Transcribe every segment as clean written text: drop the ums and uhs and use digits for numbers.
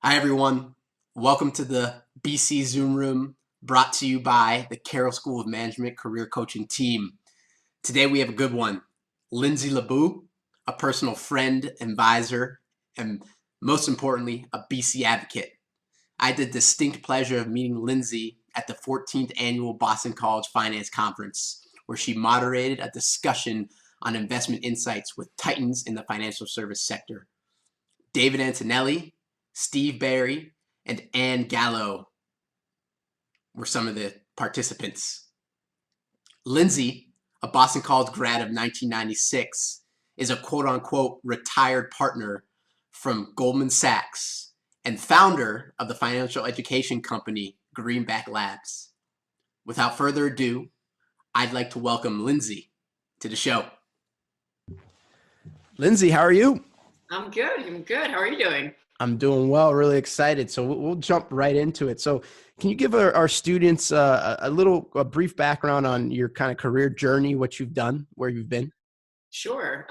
Hi, everyone. Welcome to the BC Zoom Room brought to you by the Carroll School of Management Career Coaching Team. Today we have a good one. Lindsay Lobue, a personal friend, advisor, and most importantly, a BC advocate. I had the distinct pleasure of meeting Lindsay at the 14th Annual Boston College Finance Conference, where she moderated a discussion on investment insights with titans in the financial service sector. David Antonelli, Steve Barry, and Ann Gallo were some of the participants. Lindsay, a Boston College grad of 1996, is a quote-unquote retired partner from Goldman Sachs and founder of the financial education company Greenback Labs. Without further ado, I'd like to welcome Lindsay to the show. Lindsay, how are you? I'm good. How are you doing? I'm doing well, really excited. So we'll jump right into it. So can you give our students a brief background on your kind of career journey, what you've done, where you've been? Sure.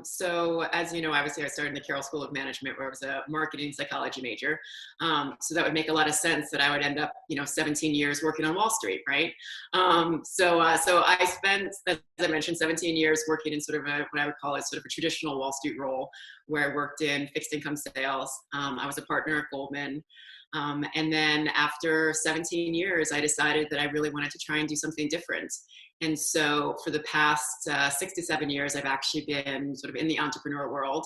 So as you know, obviously I started in the Carroll School of Management where I was a marketing psychology major. So that would make a lot of sense that I would end up, 17 years working on Wall Street, right? So I spent, as I mentioned, 17 years working in sort of what I would call sort of a traditional Wall Street role where I worked in fixed income sales. I was a partner at Goldman. And then after 17 years, I decided that I really wanted to try and do something different. And so for the past 6 to 7 years, I've actually been sort of in the entrepreneur world.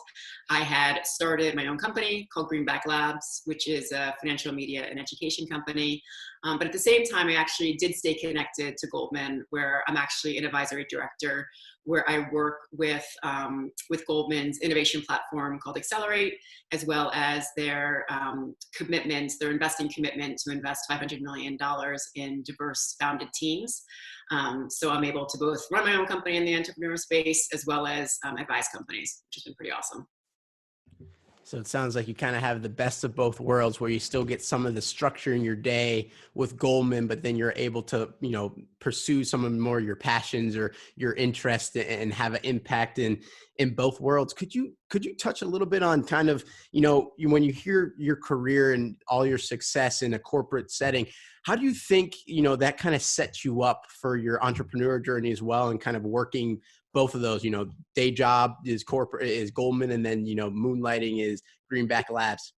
I had started my own company called Greenback Labs, which is a financial media and education company. But at the same time, I actually did stay connected to Goldman, where I'm actually an advisory director, where I work with Goldman's innovation platform called Accelerate, as well as their their investing commitment to invest $500 million in diverse founded teams. So I'm able to both run my own company in the entrepreneur space as well as advise companies, which has been pretty awesome. So it sounds like you kind of have the best of both worlds where you still get some of the structure in your day with Goldman, but then you're able to, pursue some of more your passions or your interest and have an impact in both worlds. Could you touch a little bit on kind of, when you hear your career and all your success in a corporate setting, how do you think, that kind of sets you up for your entrepreneur journey as well and kind of working both of those, day job is corporate is Goldman, and then, moonlighting is Greenback Labs?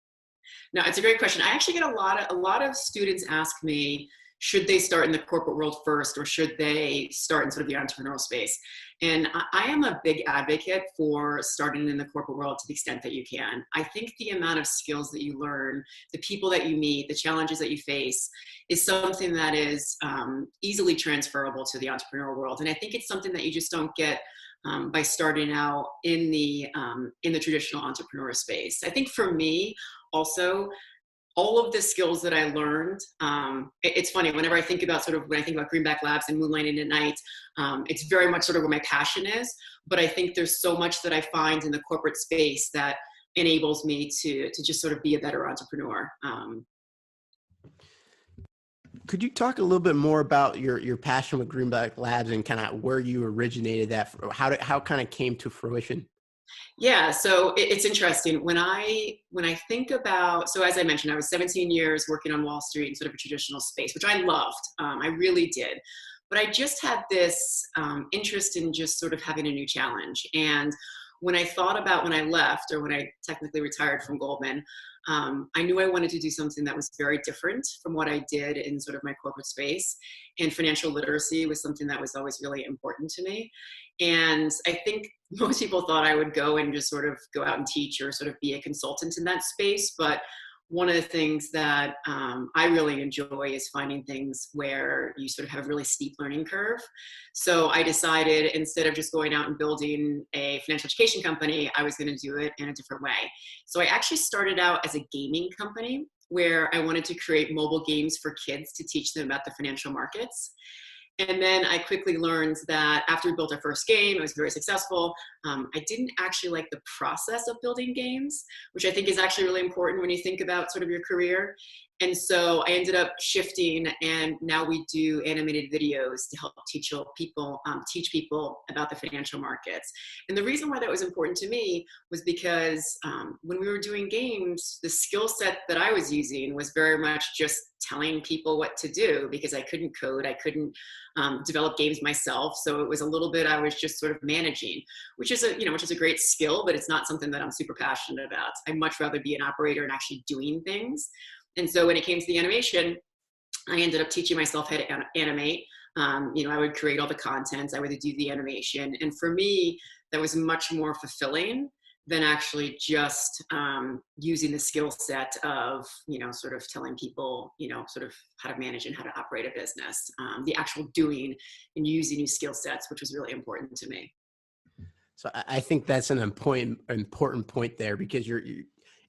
No, it's a great question. I actually get a lot of students ask me, should they start in the corporate world first or should they start in sort of the entrepreneurial space? And I am a big advocate for starting in the corporate world to the extent that you can. I think the amount of skills that you learn, the people that you meet, the challenges that you face is something that is easily transferable to the entrepreneurial world. And I think it's something that you just don't get by starting out in the traditional entrepreneur space. I think for me also, all of the skills that I learned, it's funny, whenever I think about when I think about Greenback Labs and moonlighting at night, it's very much sort of where my passion is. But I think there's so much that I find in the corporate space that enables me to just sort of be a better entrepreneur. Could you talk a little bit more about your passion with Greenback Labs and kind of where you originated that, how kind of came to fruition? Yeah, so it's interesting. When I think about, so as I mentioned, I was 17 years working on Wall Street in sort of a traditional space, which I loved. I really did. But I just had this interest in just sort of having a new challenge. And when I thought about when I left, or when I technically retired from Goldman, I knew I wanted to do something that was very different from what I did in sort of my corporate space. And financial literacy was something that was always really important to me. And I think most people thought I would go and just sort of go out and teach or sort of be a consultant in that space. But one of the things that I really enjoy is finding things where you sort of have a really steep learning curve. So I decided instead of just going out and building a financial education company, I was going to do it in a different way. So I actually started out as a gaming company where I wanted to create mobile games for kids to teach them about the financial markets. And then I quickly learned that after we built our first game, it was very successful. I didn't actually like the process of building games, which I think is actually really important when you think about sort of your career. And so I ended up shifting, and now we do animated videos to help teach people about the financial markets. And the reason why that was important to me was because when we were doing games, the skill set that I was using was very much just telling people what to do, because I couldn't code, I couldn't develop games myself. So it was a little bit, I was just sort of managing, which is a great skill, but it's not something that I'm super passionate about. I'd much rather be an operator and actually doing things. And so when it came to the animation, I ended up teaching myself how to animate. I would create all the content, I would do the animation. And for me, that was much more fulfilling than actually just using the skill set of, sort of telling people, sort of how to manage and how to operate a business. The actual doing and using new skill sets, which was really important to me. So I think that's an important point there, because you're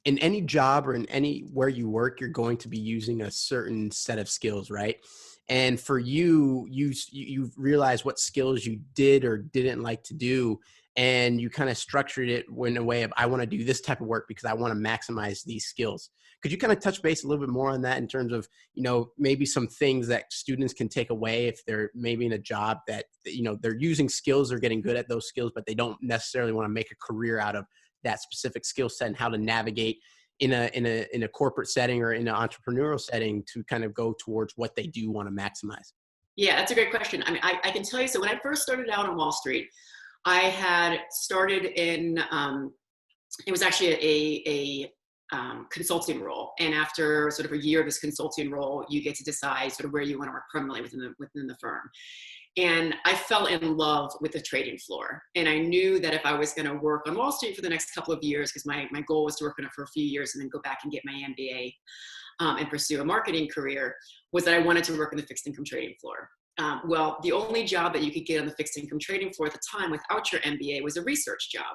in any job or in anywhere you work, you're going to be using a certain set of skills, right? And for you realize what skills you did or didn't like to do, and you kind of structured it in a way of, I want to do this type of work because I want to maximize these skills. Could you kind of touch base a little bit more on that in terms of, maybe some things that students can take away if they're maybe in a job that, they're using skills, they're getting good at those skills, but they don't necessarily want to make a career out of that specific skill set, and how to navigate in a corporate setting or in an entrepreneurial setting to kind of go towards what they do want to maximize? Yeah, that's a great question. I mean, I can tell you, so when I first started out on Wall Street, I had started in, it was actually a consulting role. And after sort of a year of this consulting role, you get to decide sort of where you want to work permanently within the firm. And I fell in love with the trading floor. And I knew that if I was going to work on Wall Street for the next couple of years, because my goal was to work on it for a few years and then go back and get my MBA and pursue a marketing career, was that I wanted to work on the fixed income trading floor. Well, the only job that you could get on the fixed income trading floor at the time without your MBA was a research job.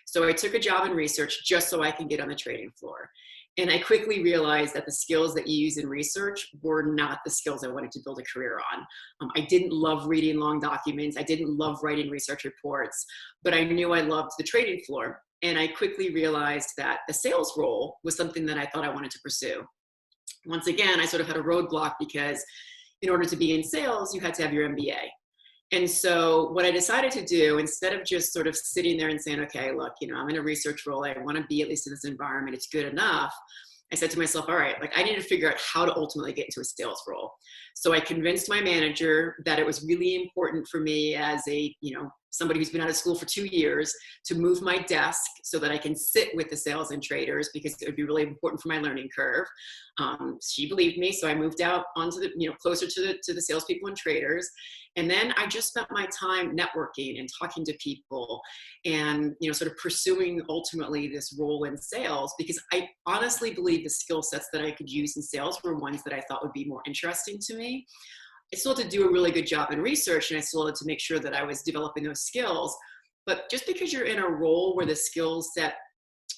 So I took a job in research just so I could get on the trading floor. And I quickly realized that the skills that you use in research were not the skills I wanted to build a career on. I didn't love reading long documents. I didn't love writing research reports, but I knew I loved the trading floor. And I quickly realized that the sales role was something that I thought I wanted to pursue. Once again, I sort of had a roadblock because in order to be in sales, you had to have your MBA. And so what I decided to do, instead of just sort of sitting there and saying, okay, look, I'm in a research role, I want to be at least in this environment, it's good enough. I said to myself, all right, I need to figure out how to ultimately get into a sales role. So I convinced my manager that it was really important for me as somebody who's been out of school for 2 years to move my desk so that I can sit with the sales and traders, because it would be really important for my learning curve. She believed me, so I moved out onto the, closer to the salespeople and traders. And then I just spent my time networking and talking to people and, sort of pursuing ultimately this role in sales, because I honestly believe the skill sets that I could use in sales were ones that I thought would be more interesting to me. I still had to do a really good job in research, and I still had to make sure that I was developing those skills. But just because you're in a role where the skill set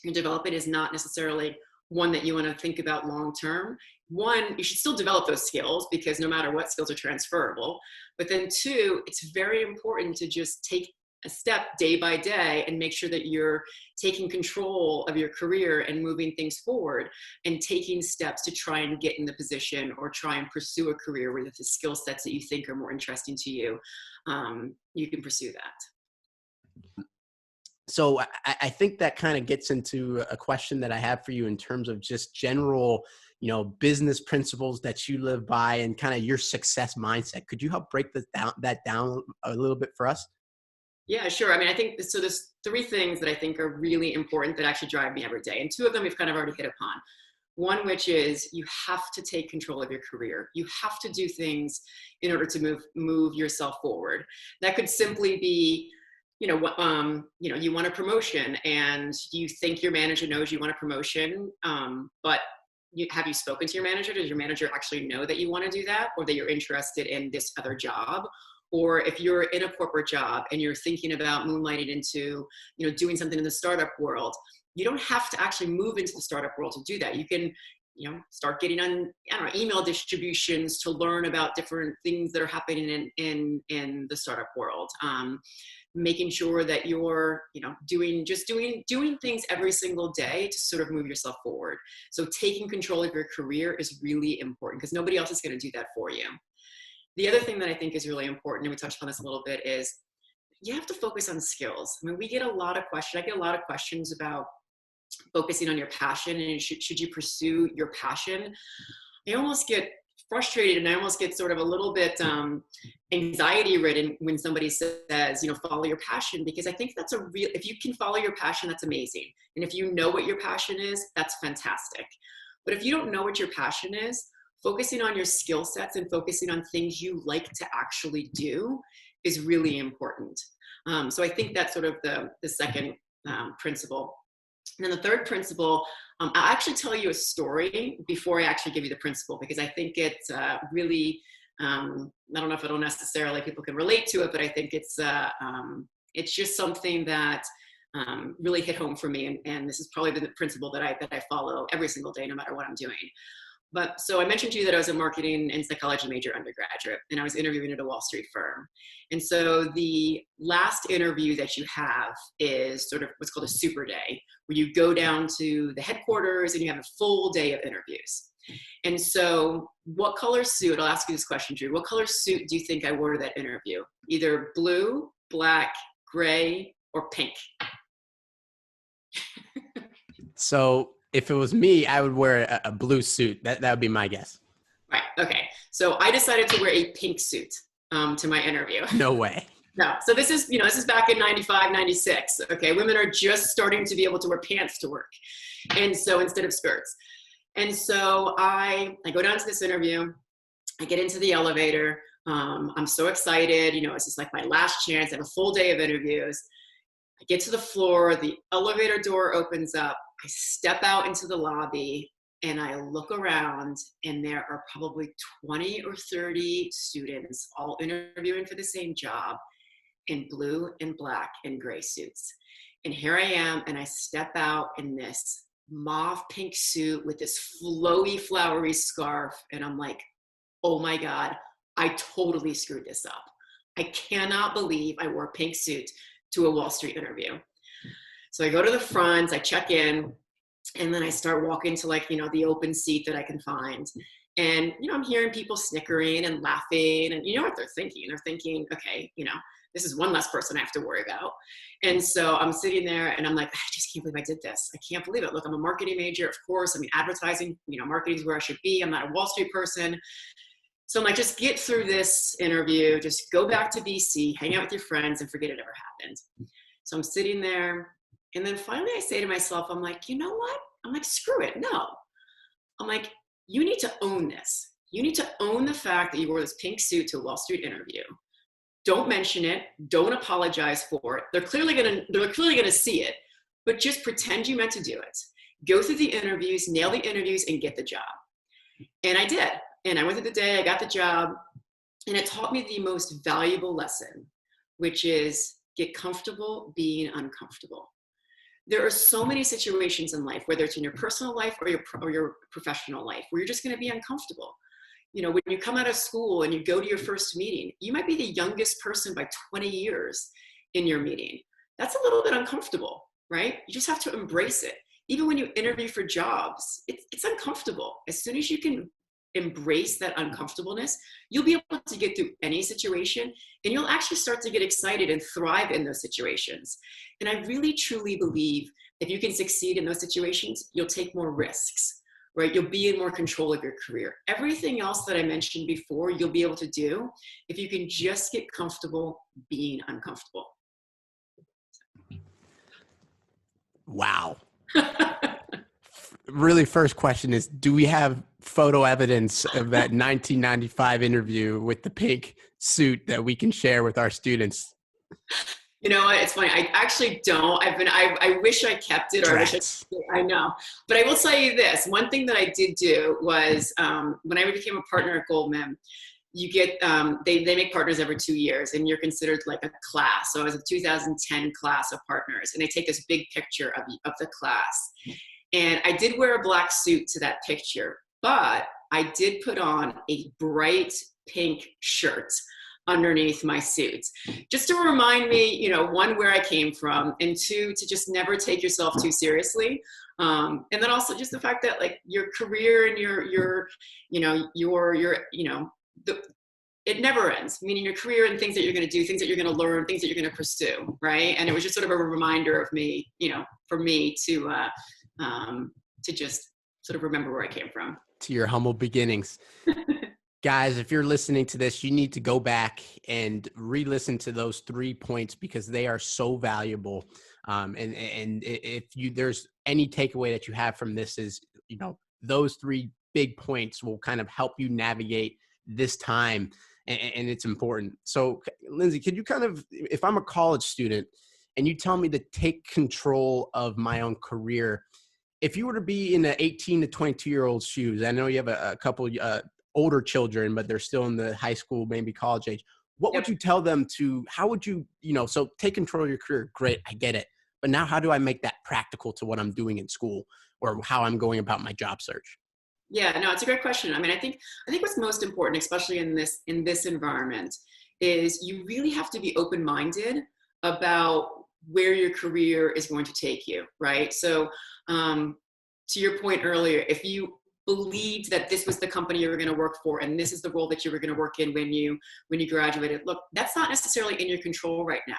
you're developing is not necessarily one that you want to think about long term, one, you should still develop those skills, because no matter what, skills are transferable. But then two, it's very important to just take a step day by day and make sure that you're taking control of your career and moving things forward and taking steps to try and get in the position or try and pursue a career where the skill sets that you think are more interesting to you, you can pursue that. So I think that kind of gets into a question that I have for you in terms of just general, business principles that you live by and kind of your success mindset. Could you help break that down a little bit for us? Yeah, sure. I mean, I think so. There's 3 things that I think are really important that actually drive me every day. And 2 of them we've kind of already hit upon. One, which is you have to take control of your career. You have to do things in order to move yourself forward. That could simply be, you want a promotion and you think your manager knows you want a promotion, but have you spoken to your manager? Does your manager actually know that you want to do that, or that you're interested in this other job? Or if you're in a corporate job and you're thinking about moonlighting into, doing something in the startup world, you don't have to actually move into the startup world to do that. You can, start getting on, I don't know, email distributions to learn about different things that are happening in the startup world. Making sure that you're, doing things every single day to sort of move yourself forward. So taking control of your career is really important because nobody else is going to do that for you. The other thing that I think is really important, and we touched on this a little bit, is you have to focus on skills. I mean, I get a lot of questions about focusing on your passion and should you pursue your passion. I almost get frustrated and I almost get sort of a little bit anxiety ridden when somebody says, follow your passion, because I think that's if you can follow your passion, that's amazing. And if you know what your passion is, that's fantastic. But if you don't know what your passion is, focusing on your skill sets and focusing on things you like to actually do is really important. So I think that's sort of the second principle. And then the third principle, I'll actually tell you a story before I actually give you the principle, because I think it's really, I don't know if it'll necessarily, people can relate to it, but I think it's just something that really hit home for me. And this is probably the principle that I follow every single day, no matter what I'm doing. But so I mentioned to you that I was a marketing and psychology major undergraduate, and I was interviewing at a Wall Street firm. And so the last interview that you have is sort of what's called a super day, where you go down to the headquarters and you have a full day of interviews. And so what color suit, I'll ask you this question, Drew, what color suit do you think I wore to that interview? Either blue, black, gray, or pink? So if it was me, I would wear a blue suit. That would be my guess. Right. Okay. So I decided to wear a pink suit to my interview. No way. No. So this is back in 95, 96. Okay. Women are just starting to be able to wear pants to work. And so instead of skirts. And so I go down to this interview. I get into the elevator. I'm so excited. It's just like my last chance. I have a full day of interviews. I get to the floor. The elevator door opens up. I step out into the lobby and I look around, and there are probably 20 or 30 students all interviewing for the same job in blue and black and gray suits. And here I am, and I step out in this mauve pink suit with this flowy, flowery scarf. And I'm like, oh my God, I totally screwed this up. I cannot believe I wore a pink suit to a Wall Street interview. So I go to the front, I check in, and then I start walking to the open seat that I can find. And, I'm hearing people snickering and laughing, and you know what they're thinking? They're thinking, okay, this is one less person I have to worry about. And so I'm sitting there and I'm like, I just can't believe I did this. I can't believe it. Look, I'm a marketing major, of course. Advertising, marketing is where I should be. I'm not a Wall Street person. So I'm like, just get through this interview, just go back to BC, hang out with your friends, and forget it ever happened. So I'm sitting there. And then finally I say to myself, I'm like, you know what? I'm like, screw it. No. I'm like, you need to own this. You need to own the fact that you wore this pink suit to a Wall Street interview. Don't mention it. Don't apologize for it. They're clearly gonna see it, but just pretend you meant to do it. Go through the interviews, nail the interviews, and get the job. And I did. And I went through the day, I got the job, and it taught me the most valuable lesson, which is get comfortable being uncomfortable. There are so many situations in life, whether it's in your personal life or your professional life, where you're just going to be uncomfortable. When you come out of school and you go to your first meeting, you might be the youngest person by 20 years in your meeting. That's a little bit uncomfortable, right? You just have to embrace it. Even when you interview for jobs, it's uncomfortable. As soon as you can embrace that uncomfortableness, you'll be able to get through any situation, and you'll actually start to get excited and thrive in those situations. And I really truly believe if you can succeed in those situations, you'll take more risks, right? You'll be in more control of your career. Everything else that I mentioned before, you'll be able to do if you can just get comfortable being uncomfortable. Wow. Really, first question is, do we have photo evidence of that 1995 interview with the pink suit that we can share with our students? You know what? It's funny. I actually don't. I wish I kept it, or I know. But I will tell you this. One thing that I did do was when I became a partner at Goldman, you get, they make partners every 2 years, and you're considered like a class. So I was a 2010 class of partners, and they take this big picture of the class. And I did wear a black suit to that picture, but I did put on a bright pink shirt underneath my suit, just to remind me, you know, one, where I came from, and two, to just never take yourself too seriously. And then also just the fact that like your career and it never ends, meaning your career and things that you're going to do, things that you're going to learn, things that you're going to pursue, right? And it was just sort of a reminder of me, you know, for me to just sort of remember where I came from. To your humble beginnings. Guys, if you're listening to this, you need to go back and re-listen to those 3 points because they are so valuable. And if there's any takeaway that you have from this is, you know, those 3 big points will kind of help you navigate this time, and it's important. So Lindsay, could you kind of, if I'm a college student and you tell me to take control of my own career, if you were to be in the 18 to 22-year-old shoes, I know you have a couple older children, but they're still in the high school, maybe college age. What would you tell them how would you, so take control of your career. Great. I get it. But now how do I make that practical to what I'm doing in school or how I'm going about my job search? Yeah, no, it's a great question. I mean, I think what's most important, especially in this environment, is you really have to be open-minded about where your career is going to take you, right? So to your point earlier, if you believed that this was the company you were going to work for and this is the role that you were going to work in when you graduated, look, that's not necessarily in your control right now.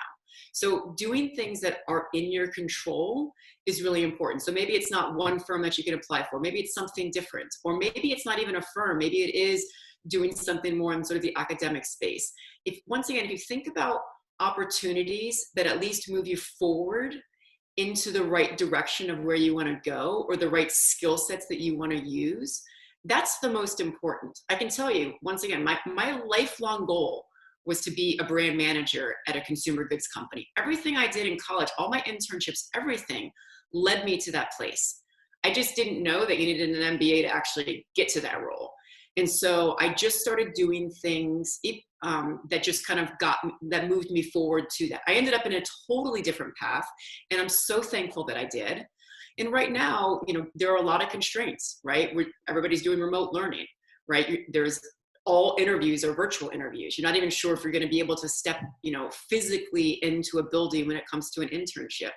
So doing things that are in your control is really important. So maybe it's not one firm that you can apply for. Maybe it's something different, or maybe it's not even a firm. Maybe it is doing something more in sort of the academic space. Once again, if you think about opportunities that at least move you forward into the right direction of where you want to go or the right skill sets that you want to use, that's the most important. I can tell you, once again, my lifelong goal was to be a brand manager at a consumer goods company. Everything I did in college, all my internships, everything led me to that place. I just didn't know that you needed an MBA to actually get to that role. And so I just started doing things that just kind of that moved me forward to that. I ended up in a totally different path, and I'm so thankful that I did. And right now, there are a lot of constraints, right? Everybody's doing remote learning, right? There's all interviews are virtual interviews. You're not even sure if you're going to be able to step, physically into a building when it comes to an internship.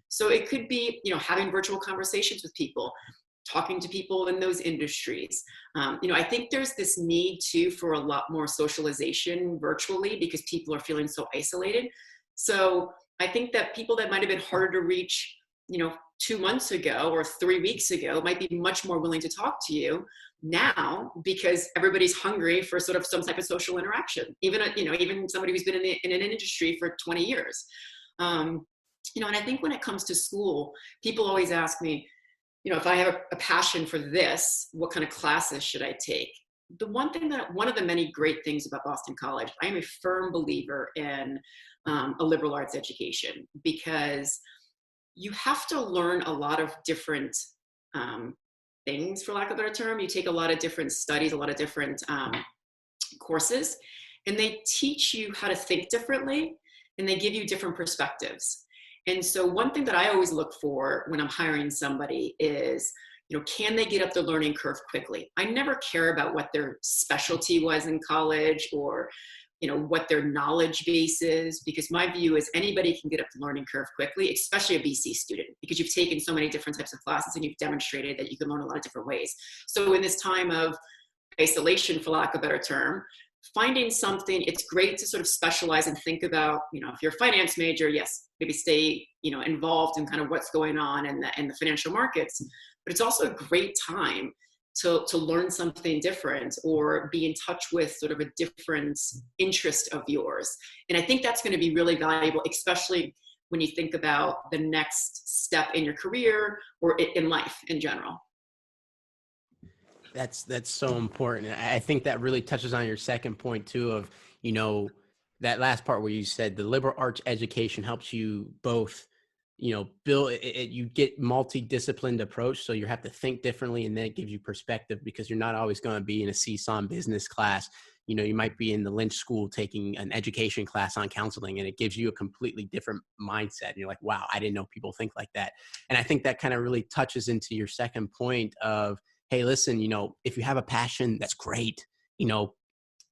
So it could be, having virtual conversations with people, talking to people in those industries. I think there's this need too for a lot more socialization virtually because people are feeling so isolated. So I think that people that might have been harder to reach, 2 months ago or 3 weeks ago might be much more willing to talk to you now because everybody's hungry for sort of some type of social interaction. Even somebody who's been in an industry for 20 years. And I think when it comes to school, people always ask me, if I have a passion for this, what kind of classes should I take? One of the many great things about Boston College, I am a firm believer in a liberal arts education because you have to learn a lot of different things, for lack of a better term. You take a lot of different studies, a lot of different courses, and they teach you how to think differently, and they give you different perspectives. And so one thing that I always look for when I'm hiring somebody is, can they get up the learning curve quickly? I never care about what their specialty was in college or, what their knowledge base is, because my view is anybody can get up the learning curve quickly, especially a BC student, because you've taken so many different types of classes and you've demonstrated that you can learn a lot of different ways. So in this time of isolation, for lack of a better term, finding something, it's great to sort of specialize and think about, if you're a finance major, yes, maybe stay, involved in kind of what's going on in the financial markets, but it's also a great time to learn something different or be in touch with sort of a different interest of yours. And I think that's going to be really valuable, especially when you think about the next step in your career or in life in general. That's so important. I think that really touches on your second point too of, that last part where you said the liberal arts education helps you both build it, you get multidisciplined approach. So you have to think differently, and then it gives you perspective, because you're not always going to be in a CSOM business class. You might be in the Lynch School taking an education class on counseling, and it gives you a completely different mindset. And you're like, wow, I didn't know people think like that. And I think that kind of really touches into your second point of, hey, listen, if you have a passion, that's great.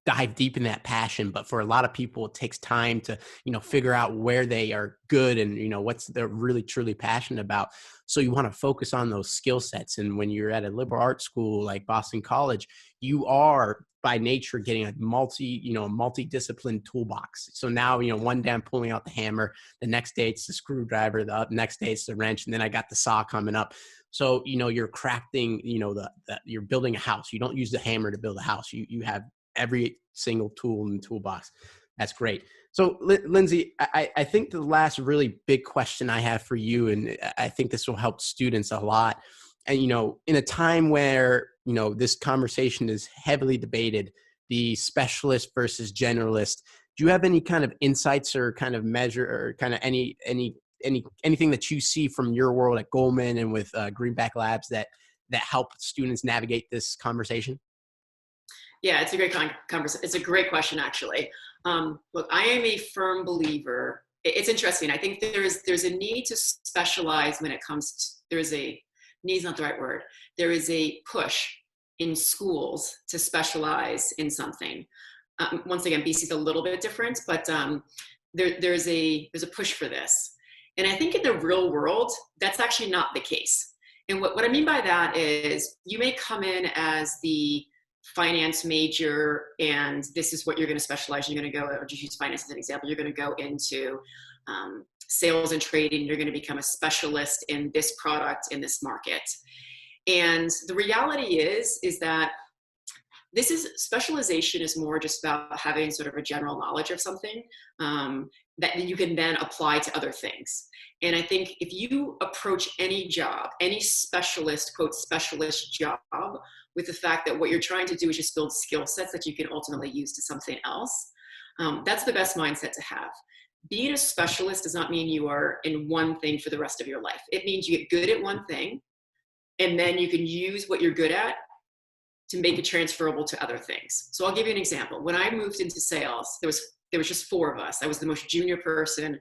Dive deep in that passion. But for a lot of people, it takes time to, figure out where they are good and, what's they're really truly passionate about. So you want to focus on those skill sets. And when you're at a liberal arts school like Boston College, you are by nature getting a multi-discipline toolbox. So now, one day I'm pulling out the hammer, the next day it's the screwdriver, the next day it's the wrench, and then I got the saw coming up. So, you're crafting, you're building a house. You don't use the hammer to build a house. You have every single tool in the toolbox. That's great. So Lindsay, I think the last really big question I have for you, and I think this will help students a lot. And, in a time where, this conversation is heavily debated, the specialist versus generalist, do you have any kind of insights or kind of measure or kind of anything that you see from your world at Goldman and with Greenback Labs that help students navigate this conversation? Yeah, it's a great conversation. It's a great question, actually. Look, I am a firm believer. It's interesting. I think there's a need to specialize when it comes to, need's not the right word. There is a push in schools to specialize in something. Once again, BC is a little bit different, but there's a push for this. And I think in the real world, that's actually not the case. And what I mean by that is you may come in as the finance major, and this is what you're going to specialize. You're going to go, or just use finance as an example, you're going to go into sales and trading. You're going to become a specialist in this product, in this market. And the reality is that specialization is more just about having sort of a general knowledge of something that you can then apply to other things. And I think if you approach any job, any specialist, quote, specialist job, with the fact that what you're trying to do is just build skill sets that you can ultimately use to something else, that's the best mindset to have. Being a specialist does not mean you are in one thing for the rest of your life. It means you get good at one thing, and then you can use what you're good at to make it transferable to other things. So I'll give you an example. When I moved into sales, there was just 4 of us. I was the most junior person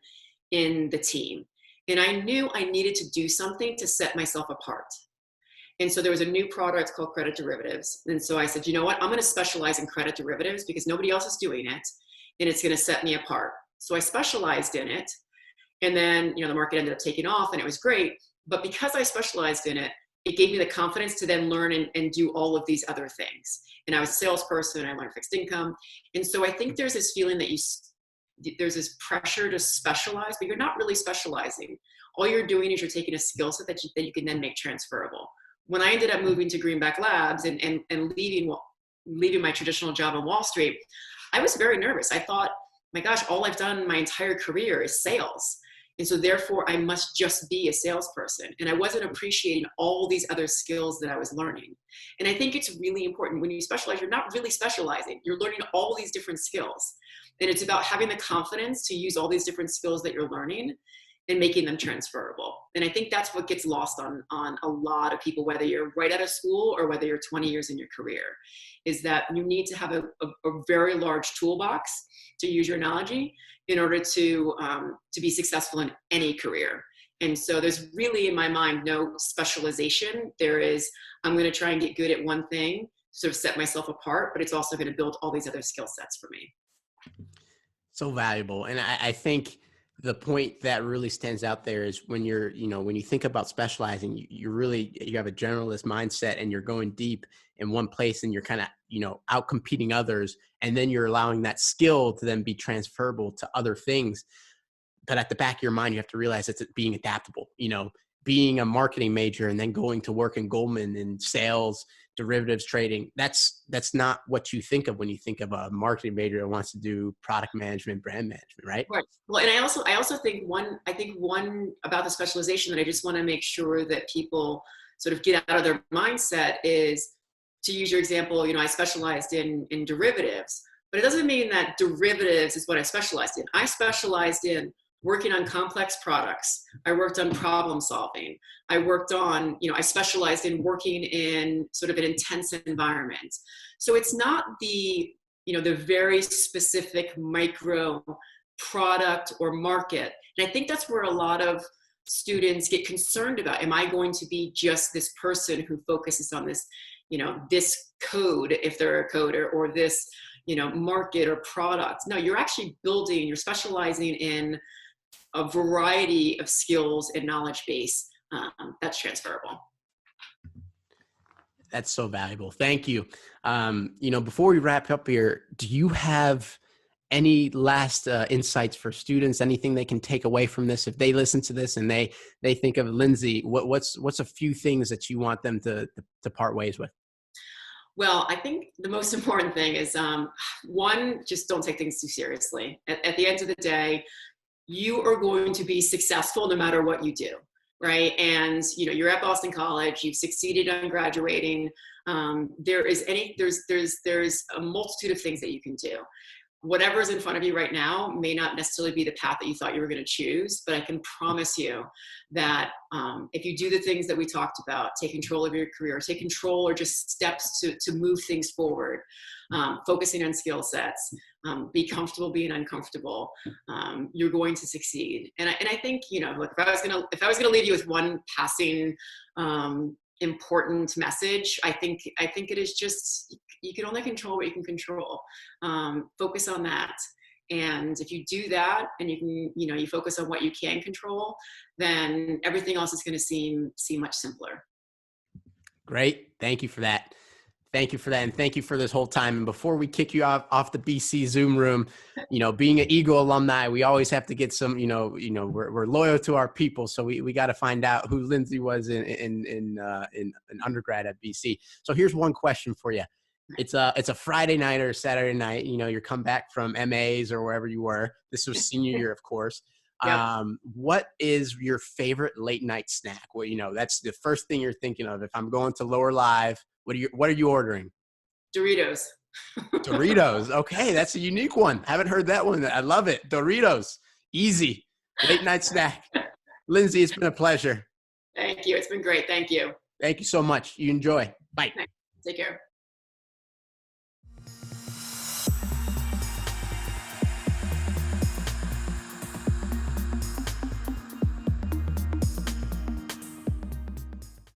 in the team. And I knew I needed to do something to set myself apart. And so there was a new product called credit derivatives. And so I said, you know what, I'm going to specialize in credit derivatives because nobody else is doing it, and it's going to set me apart. So I specialized in it. And then, the market ended up taking off and it was great. But because I specialized in it, it gave me the confidence to then learn and do all of these other things. And I was a salesperson, I learned fixed income. And so I think there's this feeling that there's this pressure to specialize, but you're not really specializing. All you're doing is you're taking a skill set that you can then make transferable. When I ended up moving to Greenback Labs and leaving my traditional job on Wall Street, I was very nervous. I thought, my gosh, all I've done my entire career is sales. And so therefore I must just be a salesperson. And I wasn't appreciating all these other skills that I was learning. And I think it's really important when you specialize, you're not really specializing. You're learning all these different skills. And it's about having the confidence to use all these different skills that you're learning and making them transferable. And I think that's what gets lost on a lot of people, whether you're right out of school or whether you're 20 years in your career, is that you need to have a very large toolbox, to use your analogy, in order to be successful in any career. And so there's really, in my mind, no specialization. There is, I'm going to try and get good at one thing, sort of set myself apart, but it's also going to build all these other skill sets for me. So valuable. And I think the point that really stands out there is when when you think about specializing, you have a generalist mindset and you're going deep in one place and you're kind of, out competing others. And then you're allowing that skill to then be transferable to other things. But at the back of your mind, you have to realize it's being adaptable, being a marketing major and then going to work in Goldman in sales, derivatives trading. That's not what you think of when you think of a marketing major that wants to do product management, brand management, right? Right. Well, and I also think one about the specialization that I just want to make sure that people sort of get out of their mindset is, to use your example, I specialized in derivatives, but it doesn't mean that derivatives is what I specialized in. I specialized in working on complex products. I worked on problem solving. I worked on, I specialized in working in sort of an intense environment. So it's not the very specific micro product or market. And I think that's where a lot of students get concerned about. Am I going to be just this person who focuses on this, this code, if they're a coder, or this, market or product? No, you're actually building, you're specializing in a variety of skills and knowledge base that's transferable. That's so valuable. Thank you. Before we wrap up here, do you have any last insights for students? Anything they can take away from this if they listen to this and they think of Lindsay? What's a few things that you want them to part ways with? Well, I think the most important thing is one, just don't take things too seriously. At the end of the day, you are going to be successful no matter what you do, right? And you're at Boston College, you've succeeded on graduating. There's a multitude of things that you can do. Whatever is in front of you right now may not necessarily be the path that you thought you were going to choose, but I can promise you that if you do the things that we talked about, take control of your career, take control or just steps to move things forward, focusing on skill sets, be comfortable being uncomfortable, you're going to succeed. And I think, look, if I was gonna leave you with one passing important message, I think it is just, you can only control what you can control. Focus on that. And if you do that and you can, you focus on what you can control, then everything else is going to seem much simpler. Great. Thank you for that. Thank you for that. And thank you for this whole time. And before we kick you off the BC Zoom room, being an Eagle alumni, we always have to get some, we're loyal to our people. So we got to find out who Lindsay was in undergrad at BC. So here's one question for you. It's a Friday night or a Saturday night, you're come back from MAs or wherever you were. This was senior year, of course. Yep. What is your favorite late night snack? Well, that's the first thing you're thinking of. If I'm going to Lower Live, what are you ordering? Doritos. Doritos. Okay. That's a unique one. Haven't heard that one. I love it. Doritos. Easy. Late night snack. Lindsay, it's been a pleasure. Thank you. It's been great. Thank you. Thank you so much. You enjoy. Bye. Take care.